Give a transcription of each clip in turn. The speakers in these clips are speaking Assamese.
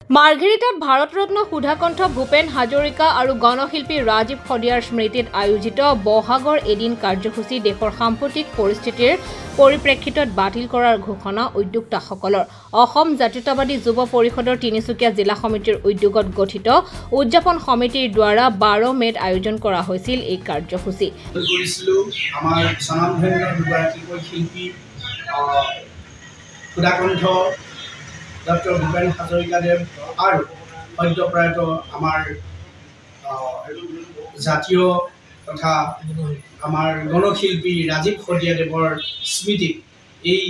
মাৰ্ঘেৰিটাত ভাৰতৰত্ন সুধাকণ্ঠ ভূপেন হাজৰিকা আৰু গণশিল্পী ৰাজীৱ খদিয়াৰ স্মৃতিত আয়োজিত বহাগৰ এদিন কাৰ্যসূচী দেশৰ সাম্প্ৰতিক পৰিস্থিতিৰ পৰিপ্ৰেক্ষিতত বাতিল কৰাৰ ঘোষণা উদ্যোক্তাসকলৰ। অসম জাতীয়তাবাদী যুৱ পৰিষদৰ তিনিচুকীয়া জিলা সমিতিৰ উদ্যোগত গঠিত উদযাপন সমিতিৰ দ্বাৰা 12 মে'ত আয়োজন কৰা হৈছিল এই কাৰ্যসূচী। আমাৰ স্বনামধন্য দুগৰাকীকৈ শিল্পী সুধাকণ্ঠ ডক্টৰ ভূপেন হাজৰিকাদেৱ আৰু সদ্যপ্ৰয়াত আমাৰ জাতীয় তথা আমাৰ গণশিল্পী ৰাজীৱ খদিয়াদেৱৰ স্মৃতিত এই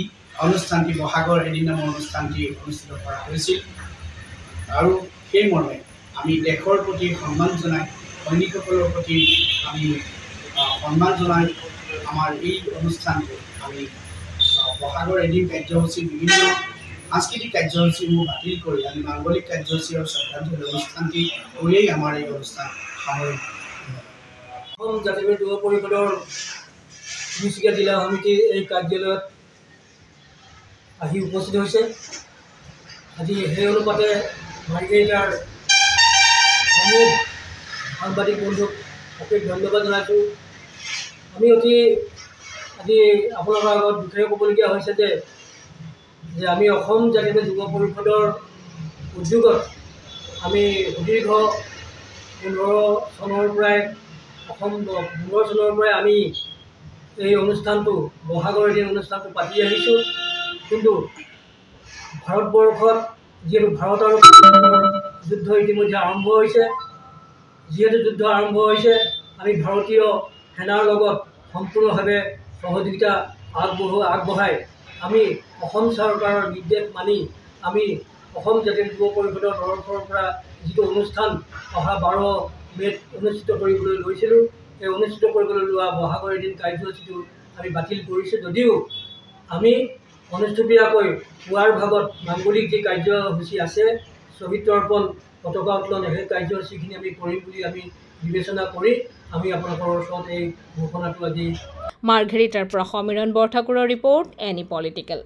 অনুষ্ঠানটি বহাগৰ এদিন নামৰ অনুষ্ঠানটি অনুষ্ঠিত কৰা হৈছিল। আৰু সেই মৰ্মে আমি দেশৰ প্ৰতি সন্মান জনাই সৈনিকসকলৰ প্ৰতি আমি সন্মান জনাই আমাৰ এই অনুষ্ঠানটো আমি বহাগৰ এদিন কাৰ্যসূচী বিভিন্ন সাংস্কৃতিক কাৰ্যসূচীসমূহ বাতিল কৰি আমি মাংগলিক কাৰ্যসূচী আৰু শ্ৰদ্ধাঞ্জলি অনুষ্ঠানটি কৰিয়েই আমাৰ এই অনুষ্ঠান সামৰিক। অসম জাতীয়তাবাদী যুৱ পৰিষদৰ তিনিচুকীয়া জিলা সমিতিৰ এই কাৰ্যালয়ত আহি উপস্থিত হৈছে। আজি সেই অনুপাতে মাৰ্ঘেৰিটাৰ সমূহ সাংবাদিক বন্ধুক অশেষ ধন্যবাদ জনাইছোঁ। আমি আজি আপোনালোকৰ আগত দুখেৰে ক'বলগীয়া হৈছে যে আমি অসম জাতীয়তাবাদী যুৱ পৰিষদৰ উদ্যোগত আমি সুদীৰ্ঘ 15 চনৰ পৰাই আমি এই অনুষ্ঠানটো বহাগৰ এদিন অনুষ্ঠানটো পাতি আহিছোঁ। কিন্তু ভাৰতবৰ্ষত যিহেতু ভাৰত আৰু যুদ্ধ ইতিমধ্যে আৰম্ভ হৈছে, আমি ভাৰতীয় সেনাৰ লগত সম্পূৰ্ণভাৱে সহযোগিতা আগবঢ়াই আমি অসম চৰকাৰৰ নিৰ্দেশ মানি আমি অসম জাতীয় যুৱ পৰিষদৰ তৰফৰ পৰা যিটো অনুষ্ঠান অহা 12 মে'ত অনুষ্ঠিত কৰিবলৈ লৈছিলোঁ, এই অনুষ্ঠিত কৰিবলৈ লোৱা বহাগৰ এদিন কাৰ্যসূচীটো আমি বাতিল কৰিছোঁ। যদিও আমি অনুষ্টুপীয়াকৈ পুৱাৰ ভাগত মাংগলিক যি কাৰ্যসূচী আছে, শ্বহীদ তৰ্পণ পতাকা উত্তোলন, সেই কাৰ্যসূচীখিনি আমি কৰিম বুলি আমি বিবেচনা কৰি আমি আপোনালোকৰ ওচৰত এই ঘোষণাটো আজি। মাৰ্ঘেৰিটাৰ পৰা সমীৰণ বৰঠাকুৰৰ ৰিপৰ্ট, এনি পলিটিকেল।